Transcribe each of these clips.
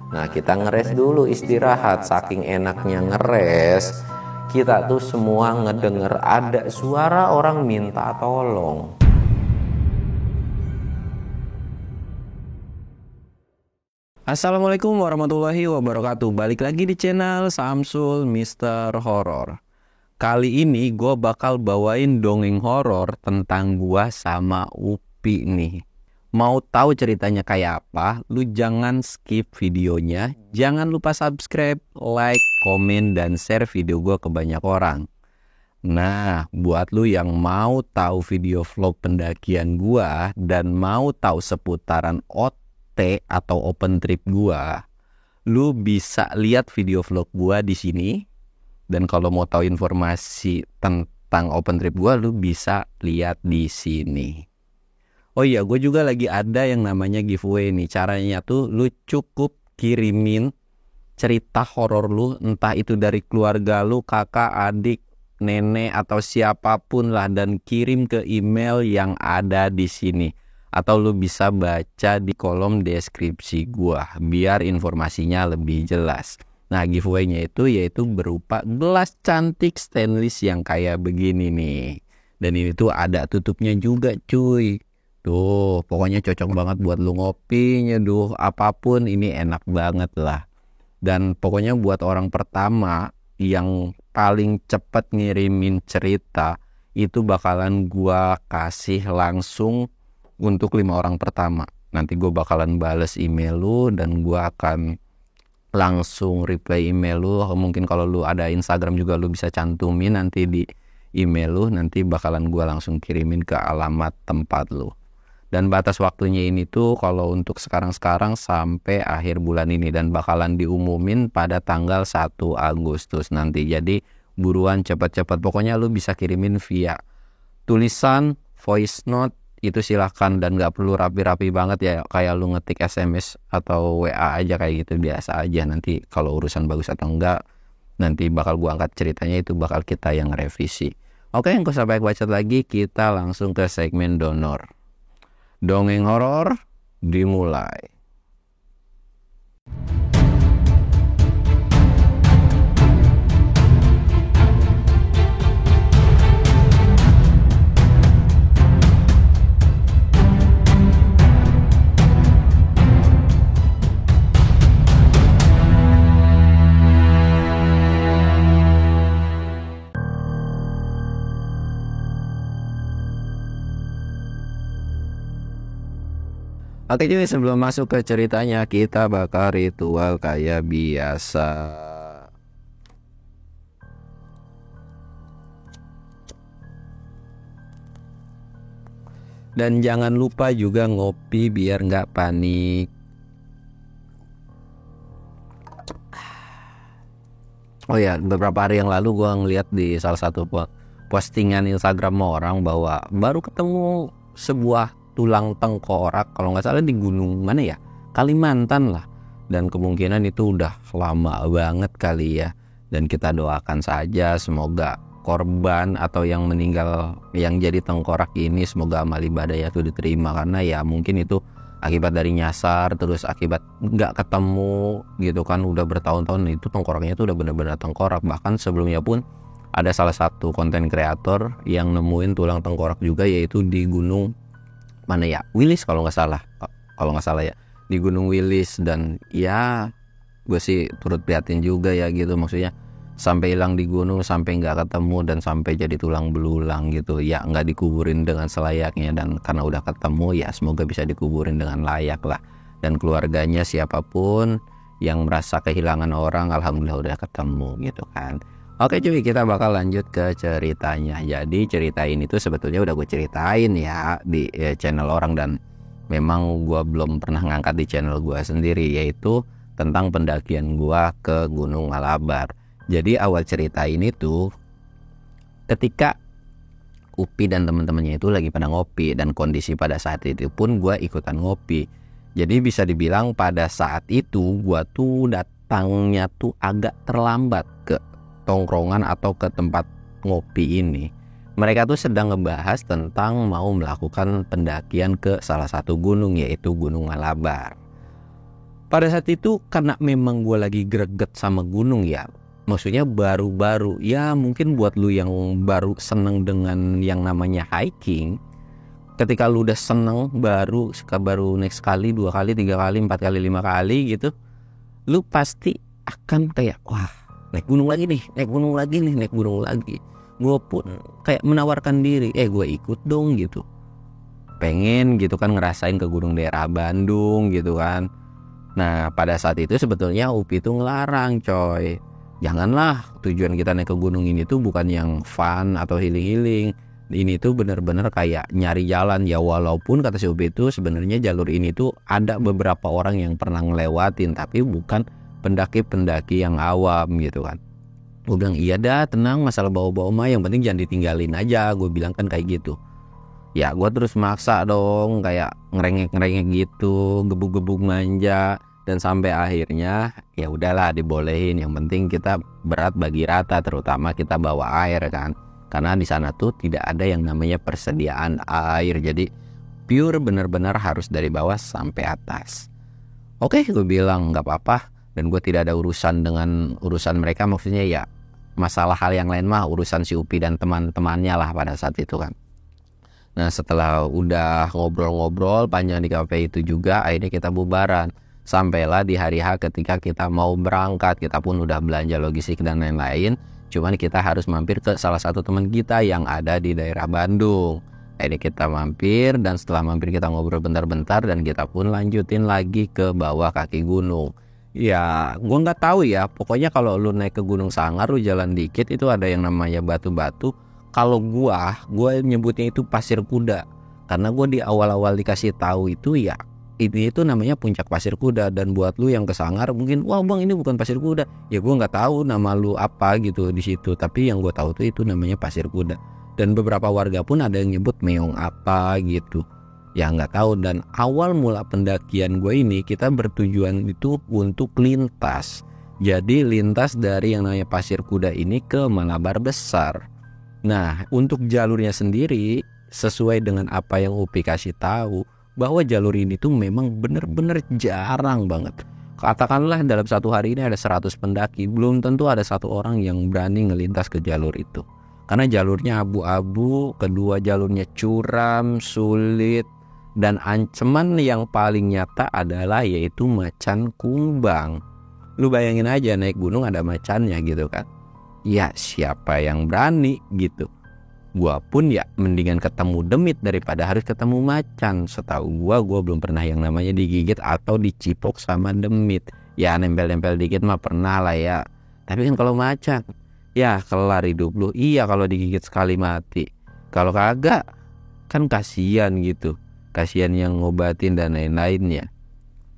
Nah, kita ngeres dulu, istirahat. Saking enaknya ngeres, kita tuh semua ngedenger ada suara orang minta tolong. Assalamualaikum warahmatullahi wabarakatuh. Balik lagi di channel Samsul Mister Horror. Kali ini gue bakal bawain dongeng horor tentang gua sama Upi nih. Mau tahu ceritanya kayak apa? Lu jangan skip videonya. Jangan lupa subscribe, like, komen, dan share video gue ke banyak orang. Nah, buat lu yang mau tahu video vlog pendakian gua dan mau tahu seputaran OT atau open trip gua, lu bisa lihat video vlog gua di sini. Dan kalau mau tahu informasi tentang open trip gua, lu bisa lihat di sini. Oh iya, gue juga lagi ada yang namanya giveaway nih. Caranya tuh lu cukup kirimin cerita horor lu, entah itu dari keluarga lu, kakak, adik, nenek, atau siapapun lah, dan kirim ke email yang ada di sini. Atau lu bisa baca di kolom deskripsi gua biar informasinya lebih jelas. Nah, giveaway-nya itu yaitu berupa gelas cantik stainless yang kayak begini nih. Dan ini tuh ada tutupnya juga, cuy. Tuh, pokoknya cocok banget buat lu ngopi, nyeduh apapun, ini enak banget lah. Dan pokoknya buat orang pertama yang paling cepat ngirimin cerita, itu bakalan gua kasih langsung untuk 5 orang pertama. Nanti gua bakalan bales email lu dan gua akan langsung reply email lu. Mungkin kalau lu ada Instagram juga lu bisa cantumin nanti di email lu, nanti bakalan gua langsung kirimin ke alamat tempat lu. Dan batas waktunya ini tuh kalau untuk sekarang sampai akhir bulan ini, dan bakalan diumumin pada tanggal 1 Agustus nanti. Jadi buruan, cepat-cepat. Pokoknya lu bisa kirimin via tulisan, voice note, itu silahkan, dan gak perlu rapi-rapi banget ya, kayak lu ngetik SMS atau WA aja kayak gitu, biasa aja. Nanti kalau urusan bagus atau enggak, nanti bakal gua angkat ceritanya, itu bakal kita yang revisi. Oke, nggak usah banyak bacot lagi, kita langsung ke segmen donor. Dongeng horor dimulai. Oke cuy, sebelum masuk ke ceritanya, kita bakal ritual kayak biasa. Dan jangan lupa juga ngopi biar nggak panik. Oh ya, beberapa hari yang lalu gua ngeliat di salah satu postingan Instagram orang bahwa baru ketemu sebuah tulang tengkorak, kalau nggak salah di gunung mana ya, Kalimantan lah. Dan kemungkinan itu udah lama banget kali ya. Dan kita doakan saja semoga korban atau yang meninggal yang jadi tengkorak ini, semoga amal ibadahnya itu diterima. Karena ya mungkin itu akibat dari nyasar, terus akibat nggak ketemu gitu kan, udah bertahun-tahun itu tengkoraknya itu udah benar-benar tengkorak. Bahkan sebelumnya pun ada salah satu konten kreator yang nemuin tulang tengkorak juga, yaitu di gunung mana ya, Wilis kalau nggak salah ya, di Gunung Wilis. Dan ya gue sih turut prihatin juga ya gitu, maksudnya sampai hilang di gunung, sampai nggak ketemu, dan sampai jadi tulang belulang gitu ya, nggak dikuburin dengan selayaknya. Dan karena udah ketemu ya semoga bisa dikuburin dengan layak lah. Dan keluarganya siapapun yang merasa kehilangan orang, alhamdulillah udah ketemu gitu kan. Oke cuy, kita bakal lanjut ke ceritanya. Jadi cerita ini tuh sebetulnya udah gue ceritain ya di channel orang, dan memang gue belum pernah ngangkat di channel gue sendiri, yaitu tentang pendakian gue ke Gunung Malabar. Jadi awal cerita ini tuh ketika Upi dan teman-temannya itu lagi pada ngopi, dan kondisi pada saat itu pun gue ikutan ngopi. Jadi bisa dibilang pada saat itu gue tuh datangnya tuh agak terlambat ke tongkrongan atau ke tempat ngopi ini. Mereka tuh sedang ngebahas tentang mau melakukan pendakian ke salah satu gunung, yaitu Gunung Malabar. Pada saat itu karena memang gue lagi greget sama gunung ya, maksudnya baru-baru ya, mungkin buat lu yang baru seneng dengan yang namanya hiking, ketika lu udah seneng baru naik sekali, 2 kali, 3 kali, 4 kali, 5 kali gitu, lu pasti akan kayak wah naik gunung lagi nih, naik gunung lagi. Gue pun kayak menawarkan diri, gue ikut dong gitu, pengen gitu kan ngerasain ke gunung daerah Bandung gitu kan. Nah pada saat itu sebetulnya UPI itu ngelarang coy, janganlah, tujuan kita naik ke gunung ini tuh bukan yang fun atau healing-healing. Ini tuh bener-bener kayak nyari jalan ya, walaupun kata si UPI itu sebenarnya jalur ini tuh ada beberapa orang yang pernah ngelewatin, tapi bukan pendaki-pendaki yang awam gitu kan. Gue bilang iya dah, tenang, masalah bawa-bawa mah yang penting jangan ditinggalin aja, gue bilang kan kayak gitu. Ya gue terus maksa dong, kayak ngerengek-ngerengek gitu, gebuk-gebuk manja, dan sampai akhirnya ya udahlah dibolehin, yang penting kita berat bagi rata, terutama kita bawa air kan, karena di sana tuh tidak ada yang namanya persediaan air, jadi pure benar-benar harus dari bawah sampai atas. Oke, gue bilang nggak apa-apa, dan gue tidak ada urusan dengan urusan mereka, maksudnya ya masalah hal yang lain mah urusan si UPI dan teman-temannya lah pada saat itu kan. Nah setelah udah ngobrol-ngobrol panjang di kafe itu juga, akhirnya kita bubaran. Sampailah di hari H ketika kita mau berangkat, kita pun udah belanja logistik dan lain-lain. Cuman kita harus mampir ke salah satu teman kita yang ada di daerah Bandung. Akhirnya kita mampir, dan setelah mampir kita ngobrol bentar-bentar, dan kita pun lanjutin lagi ke bawah kaki gunung. Ya gue gak tahu ya, pokoknya kalau lu naik ke Gunung Sanggar, lu jalan dikit itu ada yang namanya batu-batu. Kalau gue nyebutnya itu pasir kuda, karena gue di awal-awal dikasih tahu itu ya ini itu namanya puncak pasir kuda. Dan buat lu yang ke Sanggar mungkin wah bang ini bukan pasir kuda, ya gue nggak tahu nama lu apa gitu di situ, tapi yang gue tahu tuh itu namanya pasir kuda. Dan beberapa warga pun ada yang nyebut meong apa gitu, ya nggak tahu. Dan awal mula pendakian gue ini kita bertujuan itu untuk lintas, jadi lintas dari yang namanya pasir kuda ini ke Malabar Besar. Nah untuk jalurnya sendiri sesuai dengan apa yang UPI kasih tahu, bahwa jalur ini tuh memang bener-bener jarang banget. Katakanlah dalam satu hari ini ada 100 pendaki, belum tentu ada satu orang yang berani ngelintas ke jalur itu, karena jalurnya abu-abu, kedua jalurnya curam, sulit, dan ancaman yang paling nyata adalah yaitu macan kumbang. Lu bayangin aja naik gunung ada macannya gitu kan. Ya siapa yang berani gitu. Gua pun ya mendingan ketemu demit daripada harus ketemu macan. Setahu gua belum pernah yang namanya digigit atau dicipok sama demit. Ya nempel-nempel dikit mah pernah lah ya. Tapi kan kalau macan, ya kelar hidup lu. Iya kalau digigit sekali mati. Kalau kagak kan kasihan gitu. Kasihan yang ngobatin dan lain-lainnya.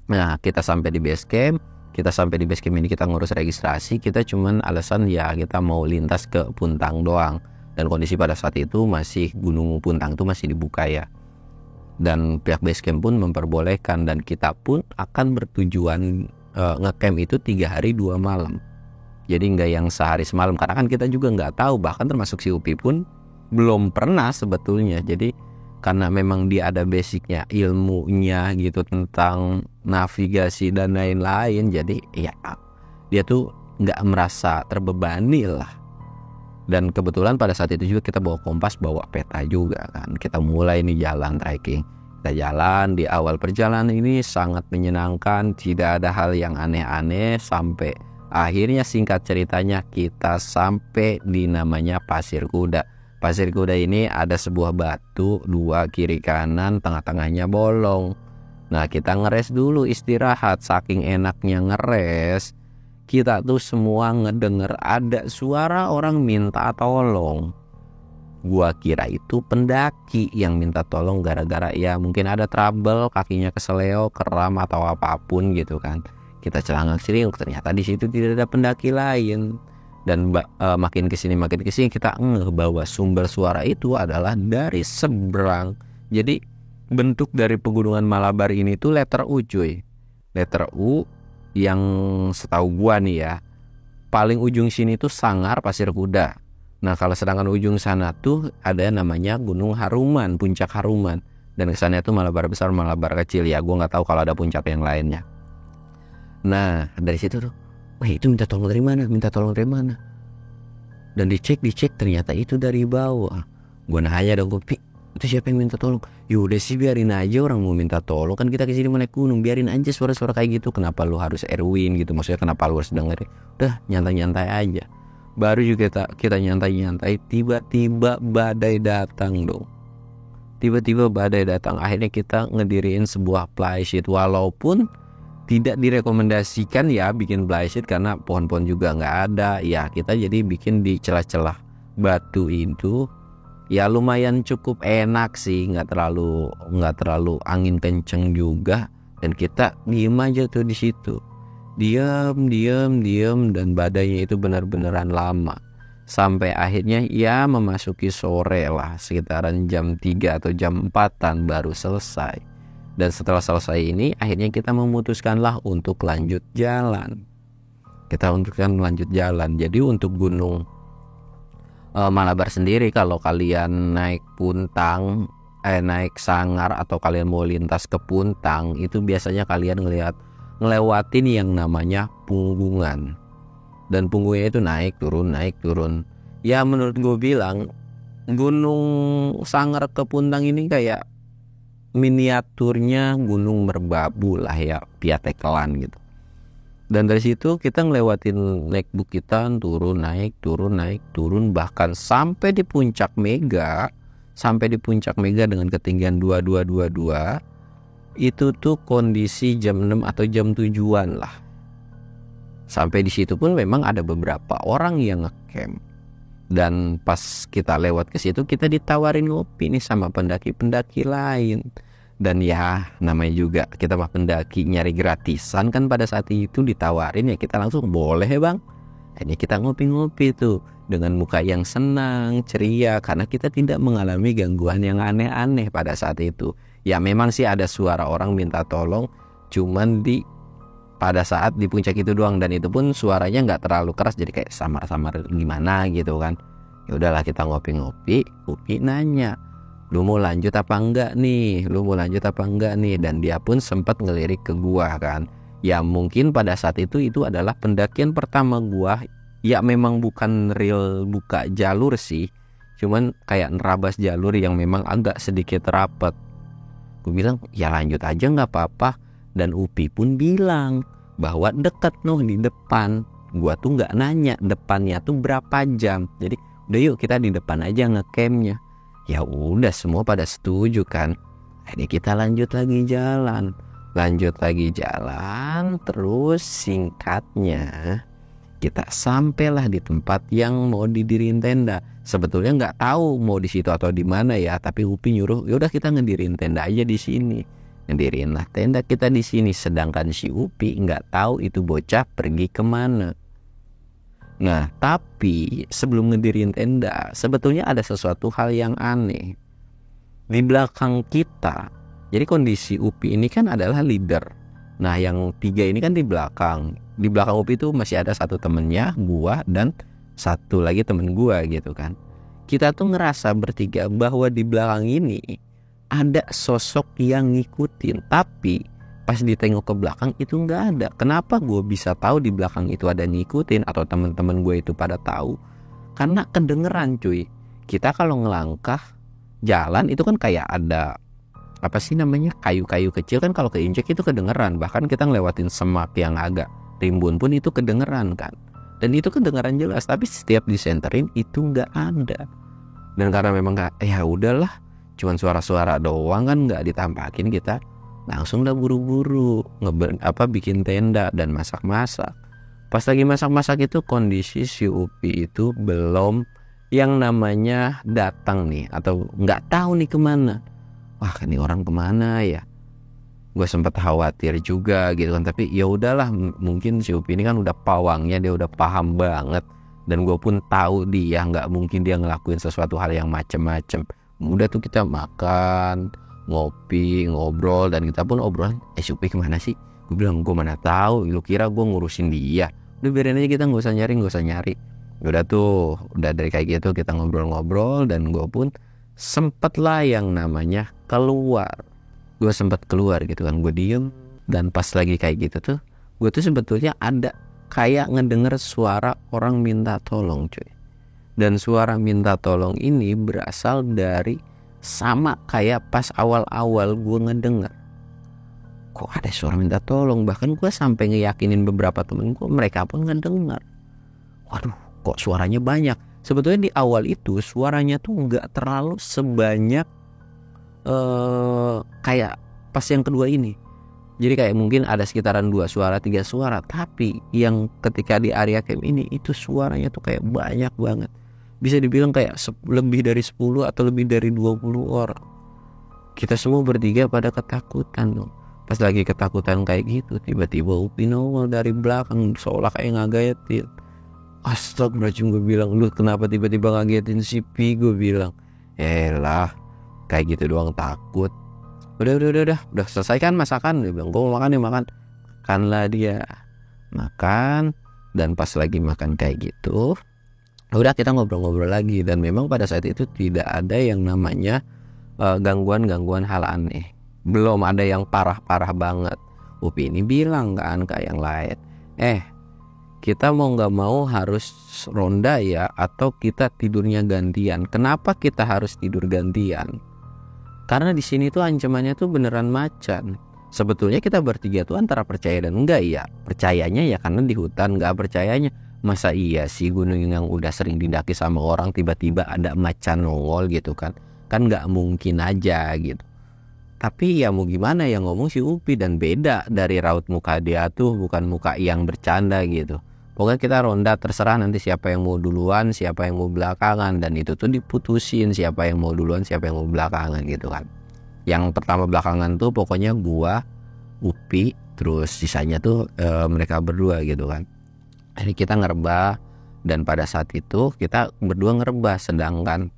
Nah kita sampai di base camp. Kita sampai di base camp ini kita ngurus registrasi. Kita cuman alasan ya kita mau lintas ke Puntang doang. Dan kondisi pada saat itu masih Gunung Puntang itu masih dibuka ya. Dan pihak base camp pun memperbolehkan, dan kita pun akan bertujuan ngecamp itu 3 hari 2 malam. Jadi nggak yang sehari semalam, karena kan kita juga nggak tahu, bahkan termasuk si UPI pun belum pernah sebetulnya. Jadi karena memang dia ada basicnya ilmunya gitu tentang navigasi dan lain-lain, jadi ya dia tuh nggak merasa terbebani lah. Dan kebetulan pada saat itu juga kita bawa kompas, bawa peta juga kan. Kita mulai nih jalan trekking. Kita jalan, di awal perjalanan ini sangat menyenangkan, tidak ada hal yang aneh-aneh, sampai akhirnya singkat ceritanya kita sampai di namanya Pasir Kuda. Pasir Kuda ini ada sebuah batu, 2 kiri kanan, tengah-tengahnya bolong. Nah kita ngeres dulu, istirahat. Saking enaknya ngeres, kita tuh semua ngedenger ada suara orang minta tolong. Gua kira itu pendaki yang minta tolong gara-gara ya mungkin ada trouble, kakinya keseleo, keram atau apapun gitu kan. Kita celangak-celinguk, ternyata di situ tidak ada pendaki lain. Dan makin kesini kita bahwa sumber suara itu adalah dari seberang. Jadi bentuk dari pegunungan Malabar ini tuh letter U cuy. Letter U yang setahu gua nih ya, paling ujung sini tuh Sanggar Pasir Kuda. Nah kalau sedangkan ujung sana tuh ada namanya Gunung Haruman, Puncak Haruman. Dan kesannya tuh Malabar Besar, Malabar Kecil ya. Gua nggak tahu kalau ada puncak yang lainnya. Nah dari situ tuh, wah itu minta tolong dari mana, dan dicek ternyata itu dari bawah. Gue nanya dong, gue, itu siapa yang minta tolong? Yaudah sih biarin aja, orang mau minta tolong kan, kita kesini mau naik gunung, biarin aja suara-suara kayak gitu, kenapa lu harus Erwin gitu, maksudnya kenapa lu harus dengerin? Udah nyantai-nyantai aja. Baru juga kita nyantai-nyantai, tiba-tiba badai datang dong. Akhirnya kita ngediriin sebuah flysheet, walaupun tidak direkomendasikan ya bikin flysheet karena pohon-pohon juga nggak ada ya. Kita jadi bikin di celah-celah batu itu. Ya lumayan cukup enak sih, nggak terlalu angin kenceng juga, dan kita diem aja tuh di situ, diam, dan badainya itu benar-benaran lama sampai akhirnya ya memasuki sore lah, sekitaran jam 3 atau jam 4-an baru selesai. Dan setelah selesai ini akhirnya kita memutuskanlah untuk lanjut jalan. Jadi untuk gunung Malabar sendiri, kalau kalian naik naik Sangar atau kalian mau lintas ke Puntang, itu biasanya kalian ngelewatin yang namanya punggungan. Dan punggungnya itu naik turun. Ya menurut gue bilang Gunung Sangar ke Puntang ini kayak miniaturnya Gunung Merbabu lah ya, Piatekelan gitu. Dan dari situ kita ngelewatin naik bukitan, turun naik, bahkan sampai di puncak Mega dengan ketinggian 2222. Itu tuh kondisi jam 6 atau jam 7-an lah. Sampai di situ pun memang ada beberapa orang yang ngecamp. Dan pas kita lewat ke situ kita ditawarin ngopi nih sama pendaki-pendaki lain. Dan ya namanya juga kita mah pendaki nyari gratisan kan, pada saat itu ditawarin ya kita langsung boleh ya bang. Ini kita ngopi-ngopi tuh dengan muka yang senang, ceria, karena kita tidak mengalami gangguan yang aneh-aneh pada saat itu. Ya memang sih ada suara orang minta tolong, cuman pada saat di puncak itu doang, dan itu pun suaranya nggak terlalu keras, jadi kayak samar-samar gimana gitu kan. Ya udahlah kita ngopi-ngopi, Upi nanya, lu mau lanjut apa enggak nih, dan dia pun sempat ngelirik ke gua kan. Ya mungkin pada saat itu adalah pendakian pertama gua. Ya memang bukan real buka jalur sih, cuman kayak nerabas jalur yang memang agak sedikit rapat. Gue bilang ya lanjut aja nggak apa-apa, dan Upi pun bilang bahwa dekat di depan. Gua tuh nggak nanya depannya tuh berapa jam, jadi udah yuk kita di depan aja ngecampnya. Ya udah semua pada setuju kan. Jadi kita lanjut lagi jalan, terus singkatnya kita sampailah di tempat yang mau didiriin tenda. Sebetulnya nggak tahu mau di situ atau di mana ya, tapi Upi nyuruh ya udah kita ngedirin tenda aja di sini. Ngedirinlah tenda kita di sini, sedangkan si Upi nggak tahu itu bocah pergi kemana. Nah tapi sebelum ngedirin tenda sebetulnya ada sesuatu hal yang aneh di belakang kita. Jadi kondisi Upi ini kan adalah leader. Nah yang 3 ini kan di belakang Upi itu masih ada satu temennya, gua, dan satu lagi temen gua gitu kan. Kita tuh ngerasa bertiga bahwa di belakang ini ada sosok yang ngikutin, tapi pas ditengok ke belakang itu nggak ada. Kenapa gue bisa tahu di belakang itu ada ngikutin atau teman-teman gue itu pada tahu? Karena kedengeran cuy. Kita kalau ngelangkah jalan itu kan kayak ada apa sih namanya, kayu-kayu kecil kan, kalau keinjek itu kedengeran. Bahkan kita ngelewatin semak yang agak rimbun pun itu kedengeran kan. Dan itu kedengeran jelas, tapi setiap disenterin itu nggak ada. Dan karena memang ya udahlah, cuman suara-suara doang kan, nggak ditampakin, kita langsung dah buru-buru bikin tenda dan masak-masak. Pas lagi masak-masak itu kondisi si Upi itu belum yang namanya datang nih, atau nggak tahu nih kemana. Wah ini orang kemana ya? Gue sempat khawatir juga gitu kan, tapi ya udahlah, mungkin si Upi ini kan udah pawangnya, dia udah paham banget, dan gue pun tahu dia nggak mungkin dia ngelakuin sesuatu hal yang macem-macem. Udah tuh kita makan, ngopi, ngobrol, dan kita pun obrol, si Upi kemana sih? Gue bilang gue mana tahu, lu kira gue ngurusin dia? Udah biarin aja, kita nggak usah nyari. Udah tuh, udah dari kayak gitu kita ngobrol-ngobrol, dan gue pun sempet lah yang namanya keluar. Gue sempet keluar gitu kan, gue diem, dan pas lagi kayak gitu tuh gue tuh sebetulnya ada kayak ngedenger suara orang minta tolong cuy. Dan suara minta tolong ini berasal dari sama kayak pas awal-awal gue ngedenger. Kok ada suara minta tolong? Bahkan gue sampai ngeyakinin beberapa temen gue, mereka pun ngedenger. Waduh, kok suaranya banyak? Sebetulnya di awal itu suaranya tuh nggak terlalu sebanyak kayak pas yang kedua ini. Jadi kayak mungkin ada sekitaran 2 suara, 3 suara. Tapi yang ketika di area camp ini itu suaranya tuh kayak banyak banget. Bisa dibilang kayak lebih dari 10 atau lebih dari 20 orang. Kita semua bertiga pada ketakutan dong. Pas lagi ketakutan kayak gitu, tiba-tiba Upi nongol dari belakang seolah kayak ngagetin. Astagfirullahaladzim, gue bilang, lu kenapa tiba-tiba ngagetin si Pi? Gue bilang, lah kayak gitu doang takut. Udah selesai kan masakan? Dia bilang, gue mau makan ya makan. Makanlah dia makan. Dan pas lagi makan kayak gitu, udah kita ngobrol-ngobrol lagi. Dan memang pada saat itu tidak ada yang namanya gangguan-gangguan hal aneh. Belum ada yang parah-parah banget. Upi ini bilang kan ke yang lain, kita mau gak mau harus ronda ya, atau kita tidurnya gantian. Kenapa kita harus tidur gantian? Karena di sini tuh ancamannya tuh beneran macan. Sebetulnya kita bertiga tuh antara percaya dan enggak ya. Percayanya ya karena di hutan, enggak percayanya masa iya sih gunung yang udah sering didaki sama orang tiba-tiba ada macan nongol gitu kan. Kan enggak mungkin aja gitu. Tapi ya mau gimana ya, ngomong si Upi, dan beda dari raut muka dia tuh, bukan muka yang bercanda gitu. Pokoknya kita ronda, terserah nanti siapa yang mau duluan, siapa yang mau belakangan. Dan itu tuh diputusin siapa yang mau duluan, siapa yang mau belakangan gitu kan. Yang pertama belakangan tuh pokoknya gua, Upi, terus sisanya tuh mereka berdua gitu kan. Jadi kita ngerebah, dan pada saat itu kita berdua ngerebah. Sedangkan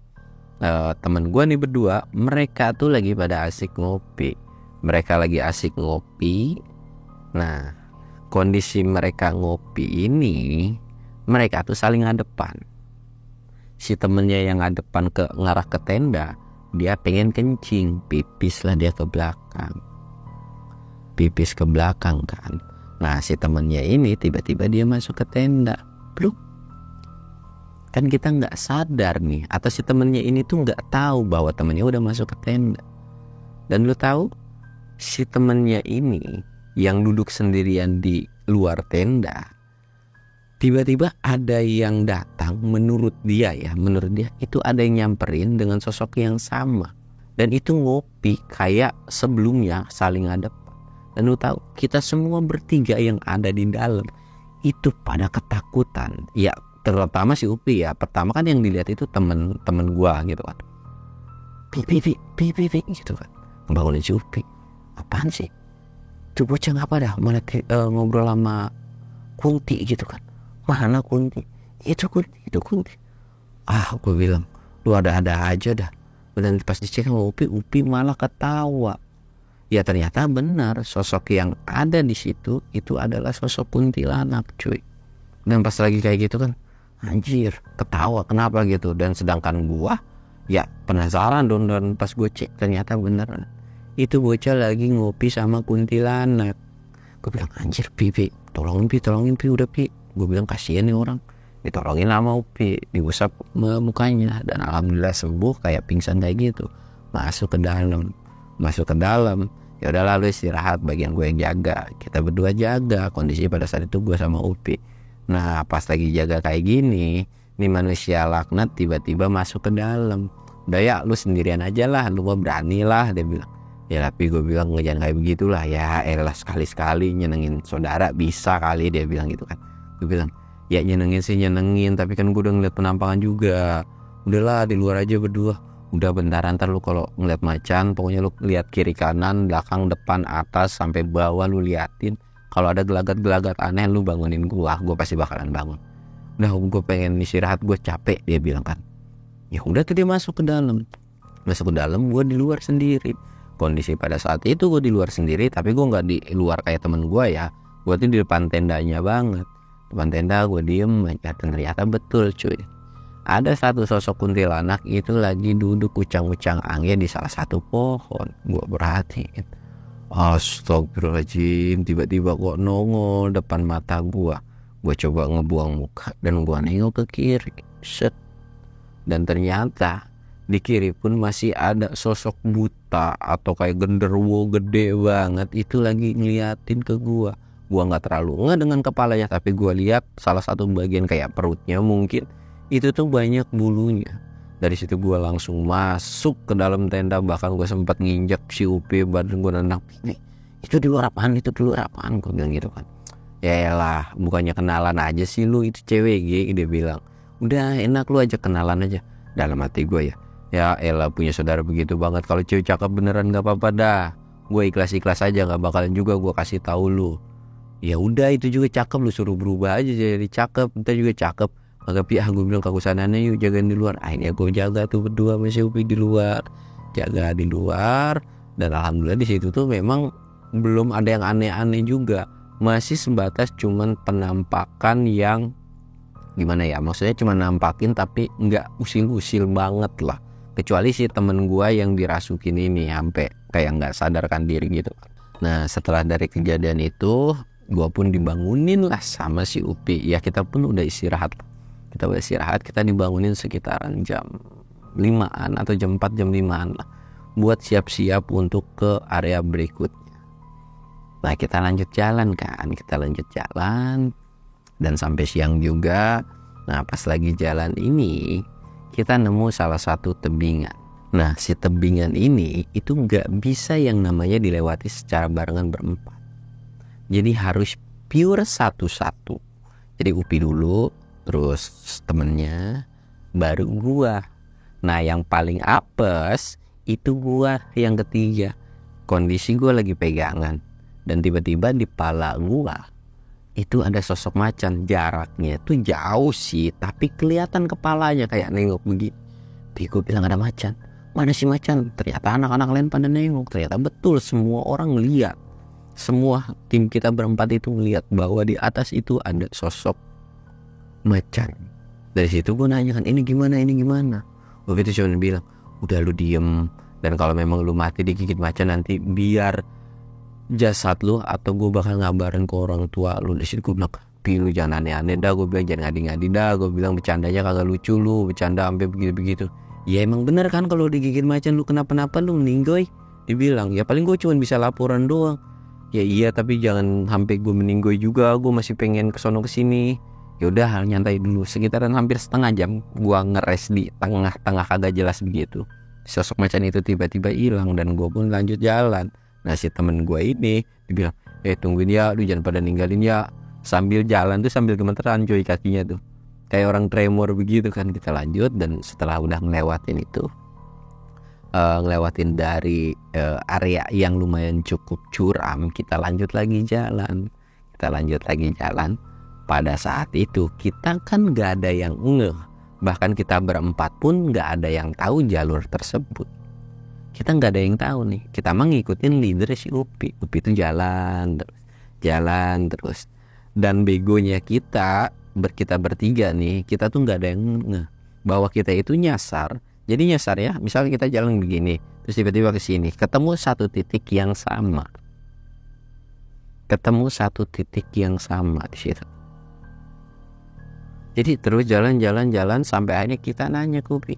temen gua nih berdua, mereka tuh lagi pada asik ngopi. Mereka lagi asik ngopi. Nah, kondisi mereka ngopi ini, mereka tuh saling ngadepan. Si temennya yang ngadepan ngarah ke tenda, dia pengen kencing, pipis lah dia ke belakang. Pipis ke belakang kan. Nah si temennya ini tiba-tiba dia masuk ke tenda. Bluk. Kan kita gak sadar nih, atau si temennya ini tuh gak tahu bahwa temennya udah masuk ke tenda. Dan lu tahu, si temennya ini yang duduk sendirian di luar tenda, tiba-tiba ada yang datang. Menurut dia itu ada yang nyamperin dengan sosok yang sama, dan itu ngopi kayak sebelumnya, saling ngadep. Dan lu tahu, kita semua bertiga yang ada di dalam itu pada ketakutan. Ya terutama si Upi ya, pertama kan yang dilihat itu temen gua gitu kan. Pi gitu kan, ngebangunin si Upi. Apaan sih? Tuh bocah ngapa dah malah ngobrol sama Kunti gitu kan. Mana Kunti? Itu Kunti. Gue bilang, lu ada-ada aja dah. Dan pas dicek sama Upi malah ketawa. Ya ternyata benar, sosok yang ada di situ itu adalah sosok kuntilanak cuy. Dan pas lagi kayak gitu kan, anjir, ketawa kenapa gitu. Dan sedangkan gua ya penasaran dong, dan pas gue cek ternyata bener. Itu bocah lagi ngopi sama kuntilanak. Gue bilang, anjir Pi, tolongin Pi, udah Pi. Gue bilang kasihan nih orang. Ditolongin sama Upi, diusap mukanya, dan alhamdulillah sembuh kayak pingsan kayak gitu. Masuk ke dalam. Ya udah lalu istirahat, bagian gue yang jaga. Kita berdua jaga. Kondisi pada saat itu gue sama Upi. Nah pas lagi jaga kayak gini, nih manusia laknat tiba-tiba masuk ke dalam. Udah ya lu sendirian aja lah, lu mau berani lah, dia bilang. Ya tapi gue bilang jangan kayak begitulah ya, elah sekali-sekali nyenengin saudara bisa kali, dia bilang gitu kan. Gue bilang ya nyenengin, tapi kan gue udah ngeliat penampakan juga. Udahlah di luar aja berdua. Udah bentar, ntar lu kalau ngeliat macan, pokoknya lu lihat kiri kanan, belakang, depan, atas, sampai bawah lu liatin. Kalau ada gelagat-gelagat aneh lu bangunin gue pasti bakalan bangun. Udah gue pengen istirahat, gue capek, dia bilang kan. Ya udah tuh dia masuk ke dalam, gue di luar sendiri. Kondisi pada saat itu gue di luar sendiri, tapi gue nggak di luar kayak temen gue ya. Gue tuh di depan tendanya banget. Depan tenda gue diem aja, dan ternyata betul cuy. Ada satu sosok kuntilanak itu lagi duduk ucang-ucang angin di salah satu pohon. Gue perhatiin. Astagfirullahaladzim, tiba-tiba kok nongol depan mata gua. Gua coba ngebuang muka dan gua nengok ke kiri. Set. Dan ternyata di kiri pun masih ada sosok buta atau kayak genderuwo gede banget itu lagi ngeliatin ke gua. Gua nggak terlalu nggak dengan kepalanya, tapi gua lihat salah satu bagian kayak perutnya mungkin itu tuh banyak bulunya. Dari situ gue langsung masuk ke dalam tenda, bahkan gue sempat nginjak si Upi, badan gue nendang, itu di luar apaan, gue bilang gitu kan. Ya elah, bukannya kenalan aja sih lu, itu cewek, dia bilang. Udah enak lu aja kenalan aja. Dalam hati gue ya elah punya saudara begitu banget, kalau cewek cakep beneran gak apa-apa dah. Gue ikhlas aja, gak bakalan juga gue kasih tahu lu. Ya udah itu juga cakep, lu suruh berubah aja jadi cakep, kita juga cakep. Agak pihak gue bilang ke sananya yuk jagain di luar. Akhirnya gue jaga tuh berdua sama si Upi di luar, jaga di luar. Dan alhamdulillah di situ tuh memang belum ada yang aneh-aneh juga, masih sebatas cuman penampakan yang gimana ya, maksudnya cuma nampakin tapi nggak usil-usil banget lah. Kecuali si temen gue yang dirasukin ini sampai kayak nggak sadarkan diri gitu. Nah setelah dari kejadian itu gue pun dibangunin lah sama si Upi. Ya kita pun udah istirahat. Kita dibangunin sekitaran jam 5-an atau jam 4 jam 5-an lah, buat siap-siap untuk ke area berikutnya. Nah kita lanjut jalan dan sampai siang juga. Nah pas lagi jalan ini kita nemu salah satu tebingan. Nah si tebingan ini itu nggak bisa yang namanya dilewati secara barengan berempat, jadi harus pure satu-satu. Jadi Upi dulu, terus temennya, baru gua. Nah yang paling apes itu gua yang ketiga. Kondisi gua lagi pegangan, dan tiba-tiba di pala gua itu ada sosok macan. Jaraknya tuh jauh sih, tapi kelihatan kepalanya kayak nengok begini. Gua bilang ada macan. Mana sih macan? Ternyata anak-anak lain pada nengok. Ternyata betul, semua orang lihat. Semua tim kita berempat itu melihat bahwa di atas itu ada sosok macan. Dari situ gue nanya kan, ini gimana? Waktu itu cuma bilang, udah lu diem, dan kalau memang lu mati digigit macan nanti biar jasad lu atau gue bakal ngabarin ke orang tua lu. Dari situ gue bilang, Pi lu jangan aneh-aneh dah, gue bilang jangan ngadi-ngadi dah, gue bilang bercandanya kagak lucu lu, bercanda sampai begitu-begitu. Ya emang bener kan kalau digigit macan lu kenapa-napa lu meninggoy. Dibilang ya paling gue cuma bisa laporan doang. Ya iya tapi jangan sampai gue meninggoy juga, gue masih pengen kesono kesini. Ya udah nyantai dulu. Sekitaran hampir setengah jam gua ngeres di tengah-tengah kagak jelas begitu. Sosok macan itu tiba-tiba hilang dan gua pun lanjut jalan. Nah si temen gua ini dibilang, tungguin ya, lu jangan pada ninggalin ya. Sambil jalan tuh sambil gemeteran coy kakinya tuh, kayak orang tremor begitu kan. Kita lanjut, dan setelah udah ngelewatin itu, ngelewatin dari area yang lumayan cukup curam, kita lanjut lagi jalan. Pada saat itu kita kan gak ada yang ngeh, bahkan kita berempat pun gak ada yang tahu jalur tersebut. Kita gak ada yang tahu nih. Kita mah ngikutin leader si Upi itu jalan terus. Dan begonya kita bertiga nih, kita tuh gak ada yang ngeh bahwa kita itu nyasar. Jadi nyasar ya, misalnya kita jalan begini, terus tiba-tiba ke sini, ketemu satu titik yang sama di situ. Jadi terus jalan sampai akhirnya kita nanya ke Upi,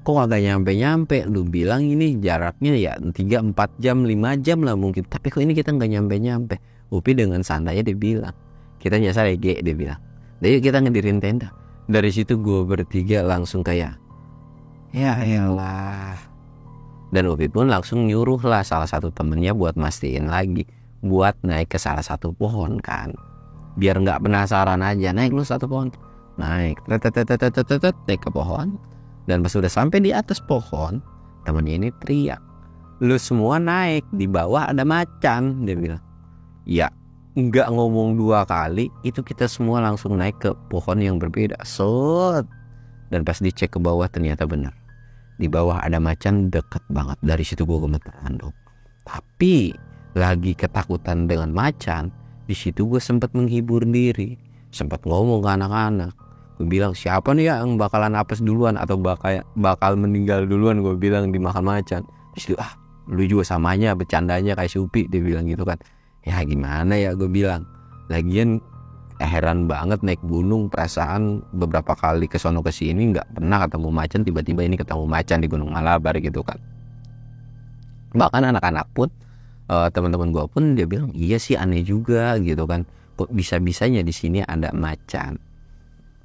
kok agak nyampe-nyampe? Lu bilang ini jaraknya ya 3-4 jam 5 jam lah mungkin, tapi kok ini kita gak nyampe-nyampe. Upi dengan santainya dia bilang, kita nyasar dia bilang. Jadi kita ngedirin tenda. Dari situ gue bertiga langsung kayak, ya elah. Dan Upi pun langsung nyuruh lah salah satu temennya buat mastiin lagi, buat naik ke salah satu pohon kan, biar nggak penasaran aja. Naik lu satu pohon, naik ke pohon. Dan pas udah sampai di atas pohon, temennya ini teriak, lu semua naik, di bawah ada macan. Dia bilang, ya nggak ngomong 2 kali, itu kita semua langsung naik ke pohon yang berbeda. Dan pas dicek ke bawah ternyata benar, di bawah ada macan deket banget. Dari situ gue gemeteran dong. Tapi lagi ketakutan dengan macan, di situ gue sempat menghibur diri, sempat ngomong ke anak-anak. Gue bilang, siapa nih yang bakalan apes duluan atau bakal meninggal duluan, gue bilang, dimakan macan. Di situ lu juga samanya bercandanya kayak si Upi, dia bilang gitu kan. Ya gimana ya, gue bilang, lagian heran banget naik gunung, perasaan beberapa kali kesono kesini nggak pernah ketemu macan, tiba-tiba ini ketemu macan di Gunung Malabar gitu kan. Bahkan anak-anak pun, teman-teman gue pun dia bilang iya sih aneh juga gitu kan, kok bisa-bisanya di sini ada macan.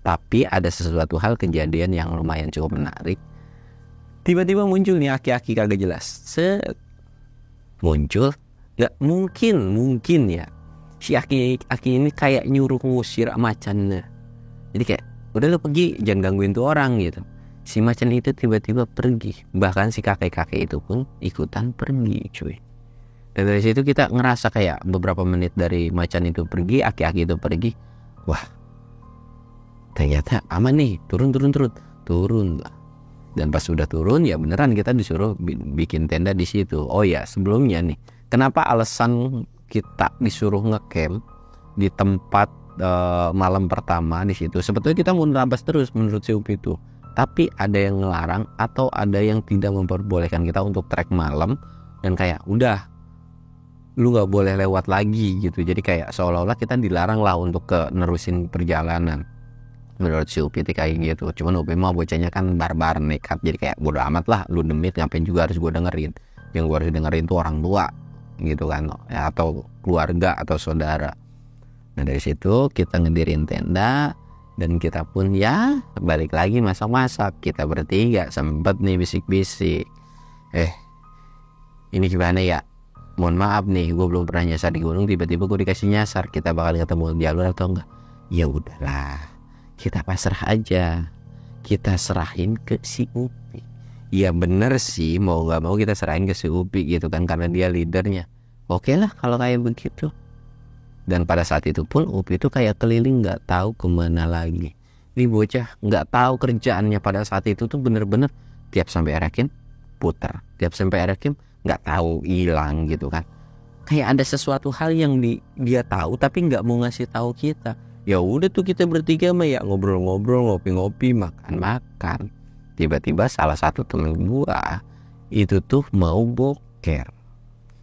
Tapi ada sesuatu hal kejadian yang lumayan cukup menarik. Tiba-tiba muncul nih aki-aki kagak jelas, muncul, nggak mungkin ya si aki ini kayak nyuruh ngusir macannya. Jadi kayak udah lu pergi, jangan gangguin tuh orang gitu. Si macan itu tiba-tiba pergi, bahkan si kakek-kakek itu pun ikutan pergi cuy. Dan dari situ kita ngerasa kayak beberapa menit dari macan itu pergi, aki-aki itu pergi, wah ternyata aman nih, turun lah. Dan pas sudah turun ya beneran kita disuruh bikin tenda di situ. Oh ya sebelumnya nih, kenapa alasan kita disuruh ngecamp di tempat malam pertama di situ? Sebetulnya kita mau nerabas terus menurut si Upi itu, tapi ada yang ngelarang atau ada yang tidak memperbolehkan kita untuk trek malam, dan kayak udah lu nggak boleh lewat lagi gitu. Jadi kayak seolah-olah kita dilarang lah untuk nerusin perjalanan. Menurut si Upi kayak gitu. Cuman Upi mah bocahnya kan barbar nekat, jadi kayak bodo amat lah, lu demit ngapain juga harus gue dengerin. Yang gue harus dengerin tuh orang tua gitu kan, ya, atau keluarga atau saudara. Nah dari situ kita ngedirin tenda, dan kita pun ya balik lagi masak-masak. Kita bertiga sempet nih bisik-bisik, ini gimana ya, mohon maaf nih gue belum pernah nyasar di gunung, tiba-tiba gue dikasih nyasar, kita bakal ketemu jalur atau enggak? Ya udahlah, kita pasrah aja, kita serahin ke si Upi. Ya bener sih, mau gak mau kita serahin ke si Upi gitu kan, karena dia leadernya. Oke lah kalau kayak begitu. Dan pada saat itu pun Upi itu kayak keliling gak tahu kemana lagi. Ini bocah gak tahu kerjaannya pada saat itu tuh bener-bener tiap sampai area camp putar, tiap sampai area camp gak tahu hilang gitu kan. Kayak ada sesuatu hal yang dia tahu tapi gak mau ngasih tahu kita. Ya udah tuh kita bertiga mah ya ngobrol-ngobrol, ngopi-ngopi, makan-makan. Tiba-tiba salah satu temen gua itu tuh mau boker.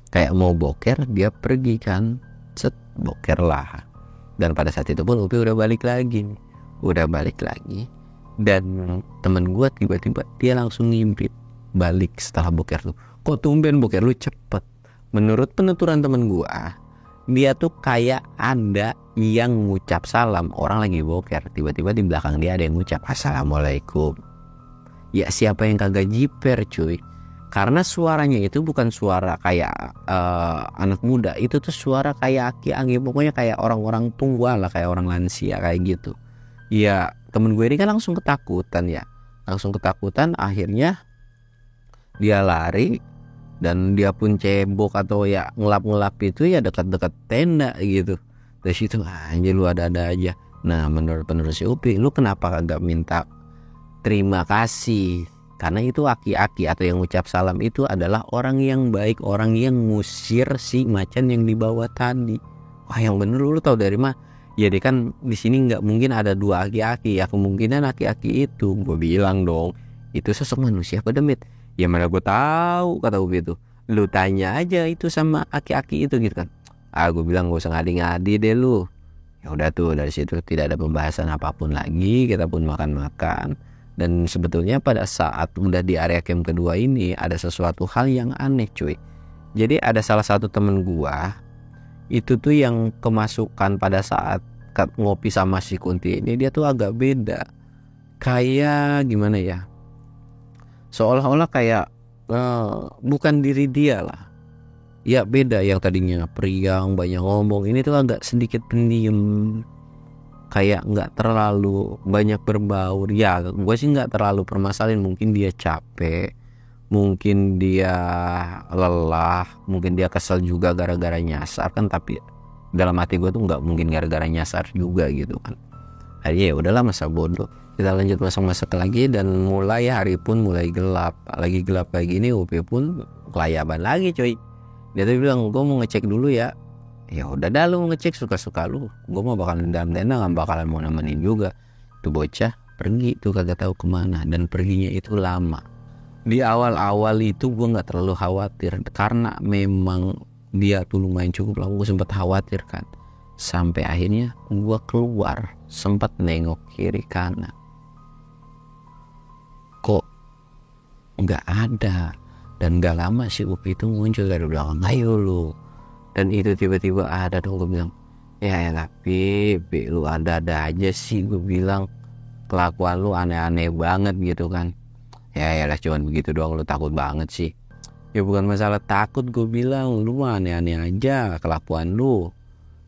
Kayak mau boker, dia pergi kan, set boker lah. Dan pada saat itu pun Upi udah balik lagi. Dan temen gua tiba-tiba dia langsung ngimpit balik setelah boker tuh. Kok tumben boker lu cepet? Menurut penuturan temen gua, dia tuh kayak ada yang ngucap salam, orang lagi boker, tiba-tiba di belakang dia ada yang ngucap assalamualaikum. Ya siapa yang kagak jiper cuy, karena suaranya itu bukan suara kayak anak muda, itu tuh suara kayak aki-aki, pokoknya kayak orang-orang tua lah, kayak orang lansia kayak gitu. Ya temen gue ini kan langsung ketakutan, akhirnya dia lari. Dan dia pun cebok atau ya ngelap-ngelap itu ya dekat-dekat tenda gitu. Dari situ anjir lu ada-ada aja. Nah menurut si Upi, lu kenapa kagak minta terima kasih? Karena itu aki-aki atau yang ucap salam itu adalah orang yang baik, orang yang ngusir si macan yang dibawa tadi. Wah yang bener lu tahu dari mana? Ya dia kan di sini nggak mungkin ada dua aki-aki, ya kemungkinan aki-aki itu. Gue bilang dong, itu sosok manusia apa demit? Ya mana gue tahu, kata Upi itu. Lu tanya aja itu sama aki-aki itu gitu kan. Gue bilang gak usah ngadi-ngadi deh lu. Ya udah tuh, dari situ tidak ada pembahasan apapun lagi. Kita pun makan-makan. Dan sebetulnya pada saat udah di area camp kedua ini ada sesuatu hal yang aneh cuy. Jadi ada salah satu temen gua itu tuh yang kemasukan pada saat ngopi sama si Kunti ini, dia tuh agak beda. Kayak gimana ya, seolah-olah kayak bukan diri dia lah. Ya beda, yang tadinya periang banyak ngomong, ini tuh agak sedikit pendiam, kayak nggak terlalu banyak berbaur. Ya gue sih nggak terlalu permasalahin, mungkin dia capek, mungkin dia lelah, mungkin dia kesel juga gara-gara nyasar kan. Tapi dalam hati gue tuh nggak mungkin gara-gara nyasar juga gitu kan. Ya udahlah, masa bodoh. Kita lanjut masak-masak lagi, dan mulai hari pun mulai gelap. Lagi gelap kayak gini, Upi pun kelayaban lagi coy. Dia tuh bilang, gue mau ngecek dulu ya. Ya udah dah, lu ngecek suka-suka lu. Gue mau bakalan dalam tenda, gak bakalan mau nemenin juga. Tuh bocah pergi tuh kagak tahu kemana, dan perginya itu lama. Di awal-awal itu gue nggak terlalu khawatir karena memang dia tuh lumayan cukup lama. Gue sempat khawatir kan, sampai akhirnya gue keluar sempat nengok kiri kanan, kok nggak ada. Dan gak lama si Upi itu muncul dari belakang, ayo lu. Dan itu tiba-tiba ada dong. Gue bilang, ya tapi lu ada-ada aja sih. Gue bilang, kelakuan lu aneh-aneh banget gitu kan. Ya lah cuman begitu doang, lu takut banget sih. Ya bukan masalah takut, gue bilang lu mah aneh-aneh aja kelakuan lu.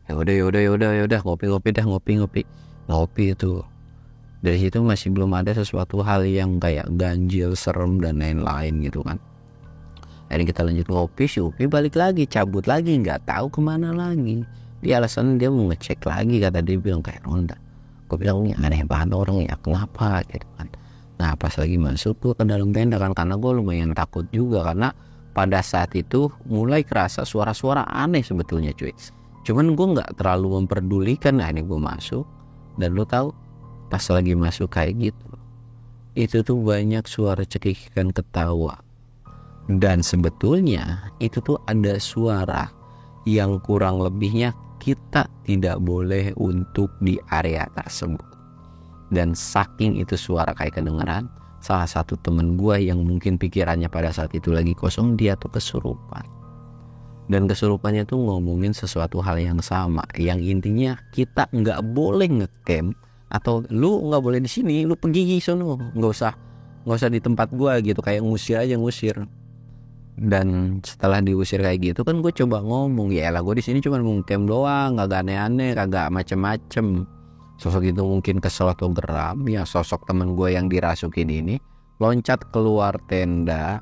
Ya udah ngopi dah, ngopi itu. Dari situ masih belum ada sesuatu hal yang kayak ganjil, serem dan lain-lain gitu kan. Akhirnya kita lanjut ngopi, si Upi balik lagi, cabut lagi, nggak tahu kemana lagi. Dia alasan dia mau ngecek lagi, kata dia bilang kayak ronda. Gue bilang ini aneh banget orang ya, kenapa gitu kan. Nah pas lagi masuk gue ke dalam tenda kan, karena gue lumayan takut juga karena pada saat itu mulai kerasa suara-suara aneh sebetulnya cuy. Cuman gue nggak terlalu memperdulikan. Nah ini gue masuk dan lo tahu pas lagi masuk kayak gitu, itu tuh banyak suara cekikikan ketawa. Dan sebetulnya itu tuh ada suara yang kurang lebihnya kita tidak boleh untuk di area tersebut. Dan saking itu suara kayak kedengeran, salah satu temen gue yang mungkin pikirannya pada saat itu lagi kosong, dia tuh kesurupan. Dan kesurupannya tuh ngomongin sesuatu hal yang sama, yang intinya kita nggak boleh ngecamp, atau lu nggak boleh di sini, lu pergi sono, nggak usah di tempat gue gitu, kayak ngusir. Dan setelah diusir kayak gitu kan gue coba ngomong, ya lah gue di sini cuma ngecamp doang, kagak aneh-aneh, kagak macem-macem. Sosok itu mungkin kesel atau geram ya, sosok temen gue yang dirasukin ini loncat keluar tenda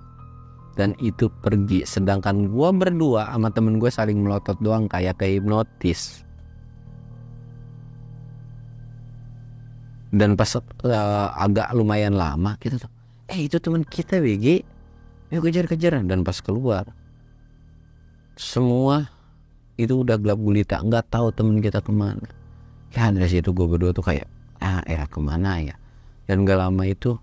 dan itu pergi. Sedangkan gue berdua sama temen gue saling melotot doang kayak hipnotis. Dan pas agak lumayan lama gitu tuh, itu temen kita BG, yuk kejar. Dan pas keluar semua itu udah gelap gulita, nggak tahu temen kita kemana. Ya dari situ gue berdua tuh kayak kemana ya. Dan gak lama itu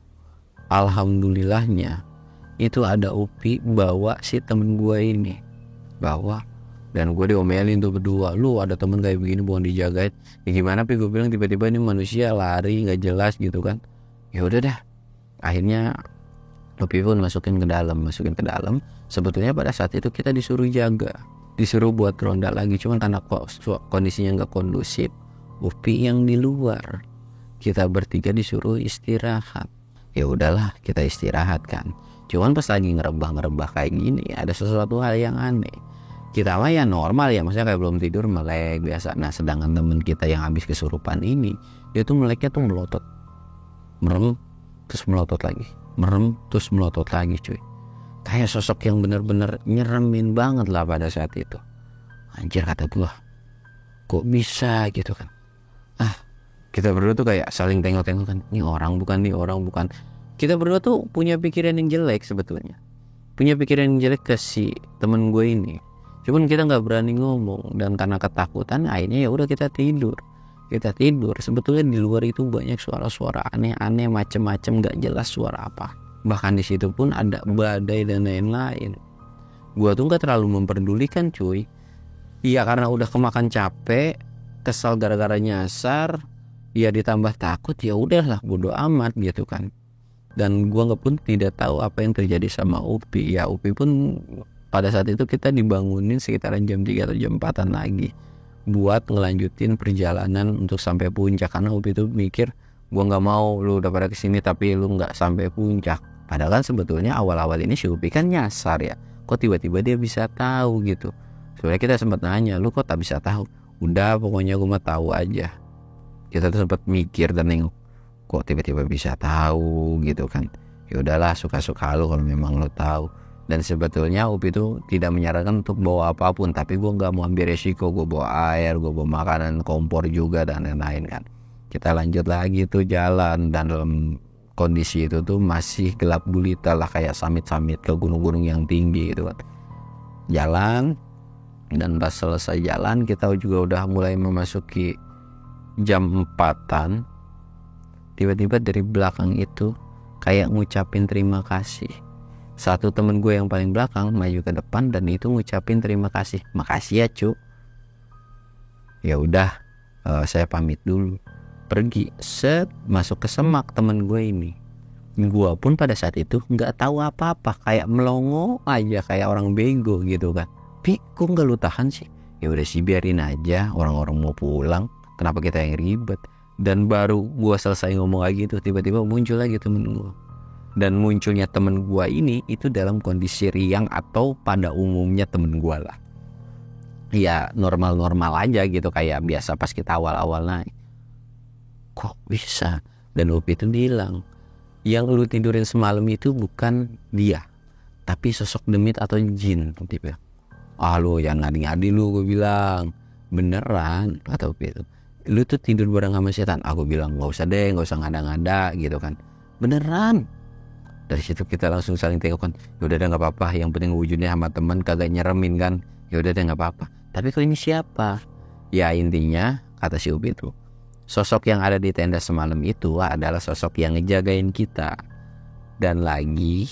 alhamdulillahnya itu ada Upi bawa si temen gue ini, bawa. Dan gue diomelin tuh berdua, lu ada temen kayak begini bukan dijagain ya gimana. Tapi gue bilang tiba-tiba ini manusia lari nggak jelas gitu kan. Ya udah dah, akhirnya Upi pun masukin ke dalam. Sebetulnya pada saat itu kita disuruh jaga, disuruh buat ronda lagi, cuman karena kondisinya nggak kondusif, Upi yang di luar, kita bertiga disuruh istirahat. Ya udahlah kita istirahat kan. Cuman pas lagi ngerebah kayak gini ada sesuatu hal yang aneh. Kita mah ya normal ya, maksudnya kayak belum tidur melek biasa. Nah sedangkan temen kita yang habis kesurupan ini, dia tuh meleknya tuh melotot, merem terus melotot lagi, merem terus melotot lagi cuy. Kayak sosok yang bener-bener nyeremin banget lah pada saat itu. Anjir kata gua, kok bisa gitu kan. Kita berdua tuh kayak saling tengok-tengok kan, ini orang bukan. Kita berdua tuh punya pikiran yang jelek sebetulnya, punya pikiran yang jelek ke si temen gue ini. Cuman kita nggak berani ngomong, dan karena ketakutan akhirnya ya udah kita tidur. Sebetulnya di luar itu banyak suara-suara aneh-aneh, macem-macem, nggak jelas suara apa. Bahkan di situ pun ada badai dan lain-lain. Gua tuh nggak terlalu memperdulikan cuy. Iya karena udah kemakan capek, kesal gara-gara nyasar, ya ditambah takut, ya udahlah bodo amat gitu kan. Dan gua pun tidak tahu apa yang terjadi sama Upi. Ya Upi pun pada saat itu kita dibangunin sekitaran jam 3 atau jam 4-an lagi buat ngelanjutin perjalanan untuk sampai puncak. Karena Upi itu mikir gua nggak mau lu udah pada kesini tapi lu nggak sampai puncak. Padahal kan sebetulnya awal-awal ini si Upi kan nyasar ya, kok tiba-tiba dia bisa tahu gitu. Soalnya kita sempat nanya, lu kok tak bisa tahu? Udah pokoknya gua mah tahu aja. Kita tuh sempat mikir dan nengok, kok tiba-tiba bisa tahu gitu kan. Ya udahlah suka-suka lu kalau memang lu tahu. Dan sebetulnya Upi itu tidak menyarankan untuk bawa apapun, tapi gue nggak mau ambil resiko. Gue bawa air, gue bawa makanan, kompor juga dan lain-lain kan. Kita lanjut lagi tuh jalan, dan dalam kondisi itu tuh masih gelap gulita lah, kayak summit-summit ke gunung-gunung yang tinggi gitu kan. Jalan, dan pas selesai jalan kita juga udah mulai memasuki jam 4-an. Tiba-tiba dari belakang itu kayak ngucapin terima kasih. Satu temen gue yang paling belakang maju ke depan dan itu ngucapin terima kasih. Makasih ya cu. Ya udah, saya pamit dulu. Pergi, masuk ke semak temen gue ini. Gue pun pada saat itu nggak tahu apa-apa, kayak melongo aja, kayak orang bego gitu kan. Pi, kok nggak lu tahan sih? Ya udah sih, biarin aja, orang-orang mau pulang. Kenapa kita yang ribet? Dan baru gue selesai ngomong lagi tuh, tiba-tiba muncul lagi temen gue. Dan munculnya temen gue ini itu dalam kondisi riang atau pada umumnya temen gue lah. Ya normal-normal aja gitu, kayak biasa pas kita awal-awal naik. Kok bisa? Dan Upi itu bilang, yang lu tidurin semalam itu bukan dia, tapi sosok demit atau jin. Upi bilang, lu jangan ngadi-ngadi lu, gue bilang. Beneran, kata Upi itu, lu tuh tidur bareng sama setan. Aku bilang, gak usah deh, gak usah ngada-ngada gitu kan. Beneran. Dari situ kita langsung saling tengokkan. Yaudah deh gak apa-apa, yang penting wujudnya sama temen kagak nyeremin kan. Yaudah deh gak apa-apa. Tapi kok ini siapa? Ya intinya, kata si Upi itu, sosok yang ada di tenda semalam itu adalah sosok yang ngejagain kita. Dan lagi,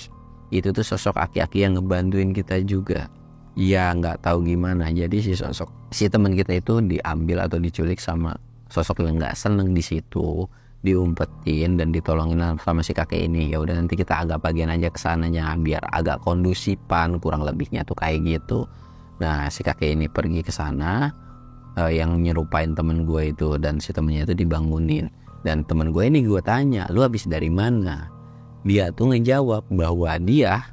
itu tuh sosok aki-aki yang ngebantuin kita juga. Ya gak tahu gimana. Jadi si teman kita itu diambil atau diculik sama sosok yang gak seneng di situ, diumpetin dan ditolongin sama si kakek ini. Ya udah, nanti kita agak bagian aja kesananya biar agak kondusifan, kurang lebihnya tuh kayak gitu. Nah, si kakek ini pergi ke sana, yang nyerupain temen gue itu, dan si temennya itu dibangunin. Dan temen gue ini gue tanya, lu habis dari mana? Dia tuh ngejawab bahwa dia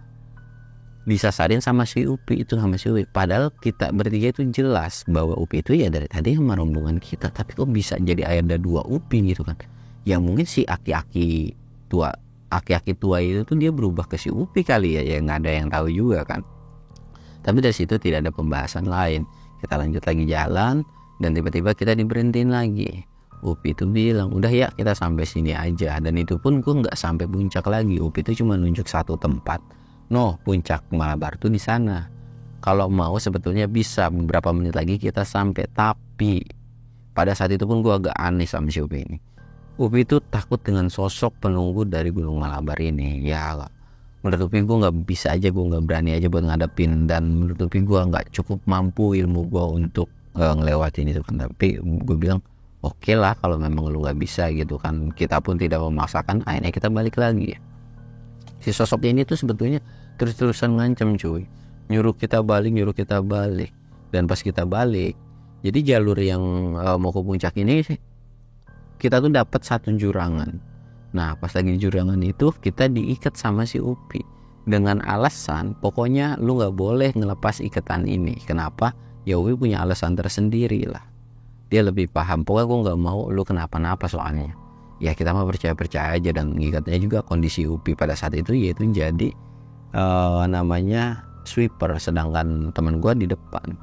disasarin sama si Upi itu, sama si Upi. Padahal kita bertiga itu jelas bahwa Upi itu ya dari tadi sama rombongan kita, tapi kok bisa jadi ada dua Upi gitu kan? Ya mungkin si aki-aki tua itu tuh dia berubah ke si Upi kali ya, ya nggak ada yang tahu juga kan. Tapi dari situ tidak ada pembahasan lain. Kita lanjut lagi jalan dan tiba-tiba kita diberhentiin lagi. Upi itu bilang, udah ya kita sampai sini aja. Dan itu pun gue nggak sampai puncak lagi. Upi itu cuma nunjuk satu tempat. Puncak Malabar tuh di sana. Kalau mau sebetulnya bisa beberapa menit lagi kita sampai. Tapi pada saat itu pun gue agak aneh sama si Upi ini. Upi itu takut dengan sosok penunggu dari Gunung Malabar ini. Ya menurut Upi gue gak bisa aja, gue gak berani aja buat ngadepin. Dan menurut Upi gue gak cukup mampu ilmu gue untuk ngelewatin itu kan. Tapi gue bilang oke lah kalau memang lu gak bisa gitu kan. Kita pun tidak memaksakan, akhirnya kita balik lagi. Si sosok ini tuh sebetulnya terus-terusan ngancam cuy, nyuruh kita balik. Dan pas kita balik, jadi jalur yang mau ke puncak ini kita tuh dapat satu jurangan. Nah pas lagi jurangan itu kita diikat sama si Upi dengan alasan pokoknya lu gak boleh ngelepas ikatan ini. Kenapa? Ya Upi punya alasan tersendiri lah, dia lebih paham. Pokoknya gue gak mau lu kenapa-napa soalnya. Ya kita mah percaya aja. Dan ngikatnya juga kondisi Upi pada saat itu yaitu jadi namanya sweeper, sedangkan teman gue di depan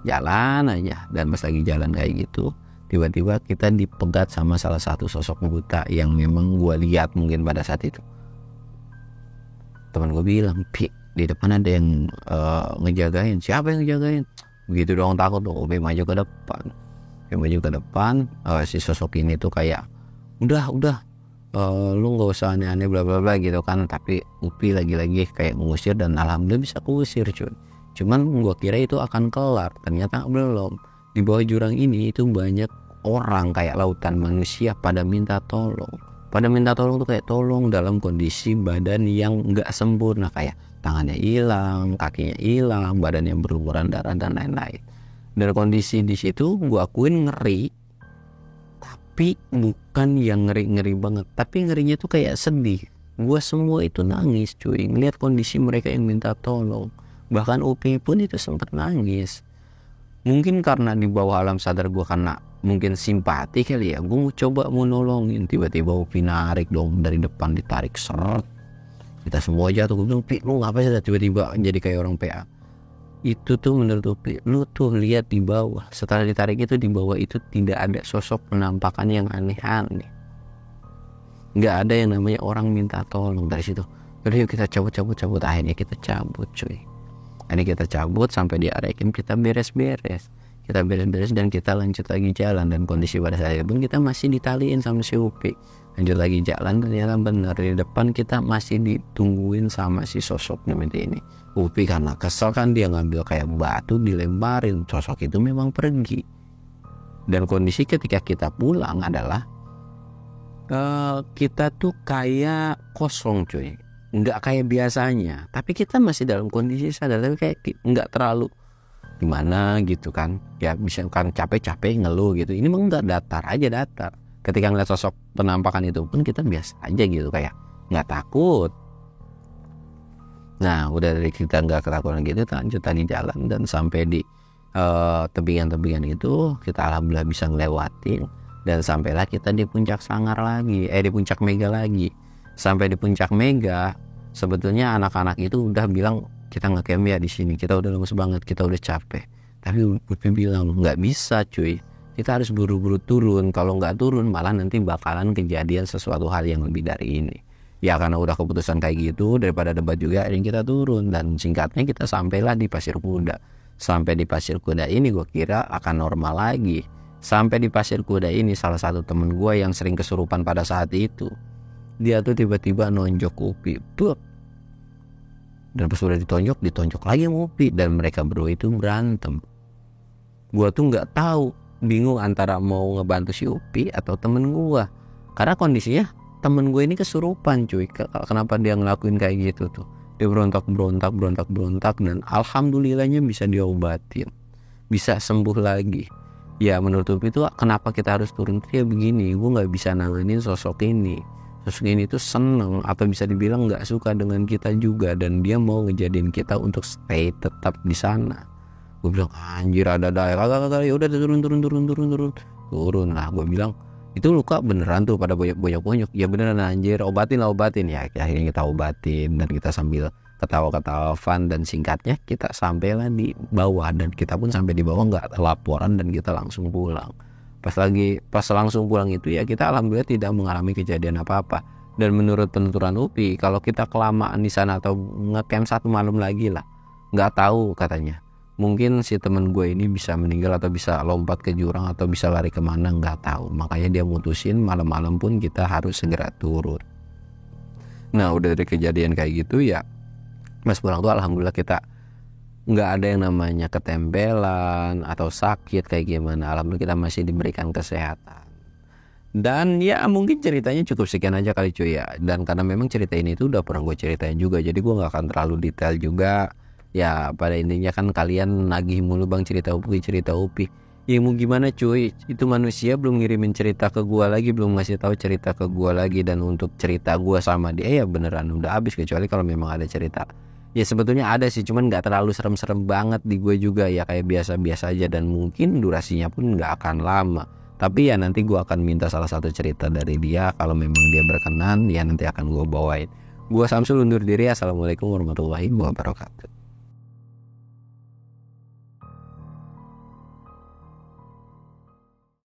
jalan aja. Dan pas lagi jalan kayak gitu, tiba-tiba kita dipegat sama salah satu sosok buta yang memang gue lihat mungkin pada saat itu. Teman gue bilang, Pi, di depan ada yang ngejagain. Siapa yang ngejagain? Begitu doang takut tuh, Upi maju ke depan. Si sosok ini tuh kayak udah lu nggak usah aneh-aneh bla bla bla gitu kan. Tapi Upi lagi-lagi kayak mengusir dan alhamdulillah bisa keusir cuy. Cuman gue kira itu akan kelar, ternyata belum. Di bawah jurang ini itu banyak orang kayak lautan manusia pada minta tolong. Tuh kayak tolong dalam kondisi badan yang nggak sempurna, kayak tangannya hilang, kakinya hilang, badannya berlumuran darah dan lain-lain. Dan kondisi di situ gue akuin ngeri, tapi bukan yang ngeri banget, tapi ngerinya tuh kayak sedih. Gue semua itu nangis cuy ngeliat kondisi mereka yang minta tolong. Bahkan Upi pun itu sempat nangis. Mungkin karena di bawah alam sadar gue, karena mungkin simpati kali ya, gue mau nolongin. Tiba-tiba Upi narik dong dari depan, ditarik seret. Kita semua jatuh. Gue bilang, Pi, lu ngapain sih tiba-tiba jadi kayak orang PA? Itu tuh menurut Upi, lu tuh lihat di bawah. Setelah ditarik itu, di bawah itu tidak ada sosok penampakan yang aneh-aneh. Gak ada yang namanya orang minta tolong dari situ. Jadi yuk kita cabut. Akhirnya kita cabut cuy. Ini kita cabut sampai di area camp, kita beres-beres dan kita lanjut lagi jalan. Dan kondisi pada saat itu pun kita masih ditaliin sama si Upi. Lanjut lagi jalan, ternyata bener di depan kita masih ditungguin sama si sosok ini. Upi karena kesel kan dia ngambil kayak batu dilemparin, sosok itu memang pergi. Dan kondisi ketika kita pulang adalah kita tuh kayak kosong cuy, nggak kayak biasanya. Tapi kita masih dalam kondisi sadar, tapi kayak nggak terlalu gimana gitu kan. Ya misalkan capek-capek ngeluh gitu, ini mah nggak, datar aja datar. Ketika ngeliat sosok penampakan itu pun kita biasa aja gitu, kayak nggak takut. Nah udah dari kita nggak ketakutan gitu, lanjut tadi jalan dan sampai di tebingan-tebingan itu kita alhamdulillah bisa ngelewatin. Dan sampailah kita di puncak Sanggar lagi, di puncak Mega lagi. Sampai di puncak Mega, sebetulnya anak-anak itu udah bilang kita ngecamp ya di sini, kita udah lemes banget, kita udah capek. Tapi Upi bilang nggak bisa cuy, kita harus buru-buru turun. Kalau nggak turun malah nanti bakalan kejadian sesuatu hal yang lebih dari ini. Ya karena udah keputusan kayak gitu, daripada debat juga akhirnya kita turun. Dan singkatnya kita sampailah di Pasir Kuda. Sampai di Pasir Kuda ini gue kira akan normal lagi. Sampai di Pasir Kuda ini salah satu temen gue yang sering kesurupan pada saat itu, dia tuh tiba-tiba nonjok Upi, buk. Dan pas udah ditonjok lagi sama Upi, dan mereka berdua itu berantem. Gue tuh nggak tahu, bingung antara mau ngebantu si Upi atau temen gue, karena kondisinya temen gue ini kesurupan cuy. Kenapa dia ngelakuin kayak gitu tuh? Dia berontak dan alhamdulillahnya bisa diobatin, bisa sembuh lagi. Ya menurut Upi itu kenapa kita harus turun tuh ya begini, gue nggak bisa nanganin sosok ini. Sosok ini tuh seneng atau bisa dibilang nggak suka dengan kita juga, dan dia mau ngejadiin kita untuk stay tetap di sana. Gue bilang anjir ada kagak ya udah turun lah. Gue bilang itu luka beneran tuh pada bonyok ya beneran anjir, obatin ya. Akhirnya kita obatin dan kita sambil ketawa-ketawa fun, dan singkatnya kita sampailah di bawah, dan kita pun sampai di bawah nggak laporan dan kita langsung pulang. Pas langsung pulang itu ya kita alhamdulillah tidak mengalami kejadian apa-apa. Dan menurut penuturan Upi, kalau kita kelamaan di sana atau ngecamp 1 malam lagi lah, nggak tahu katanya, mungkin si temen gue ini bisa meninggal atau bisa lompat ke jurang atau bisa lari kemana, nggak tahu. Makanya dia mutusin malam-malam pun kita harus segera turun. Nah udah dari kejadian kayak gitu ya, pas pulang tuh alhamdulillah kita nggak ada yang namanya ketempelan atau sakit kayak gimana. Alhamdulillah kita masih diberikan kesehatan. Dan ya mungkin ceritanya cukup sekian aja kali cuy ya. Dan karena memang cerita ini tuh udah pernah gue ceritain juga, jadi gue nggak akan terlalu detail juga. Ya pada intinya kan kalian nagih mulu bang cerita Upi. Ya mau gimana cuy, itu manusia belum ngirimin cerita ke gue lagi, belum ngasih tahu cerita ke gue lagi. Dan untuk cerita gue sama dia ya beneran udah habis, kecuali kalau memang ada cerita. Ya sebetulnya ada sih, cuman gak terlalu serem-serem banget di gue juga ya, kayak biasa-biasa aja. Dan mungkin durasinya pun gak akan lama. Tapi ya nanti gue akan minta salah satu cerita dari dia, kalau memang dia berkenan ya nanti akan gue bawain. Gue Samsul undur diri, assalamualaikum warahmatullahi wabarakatuh.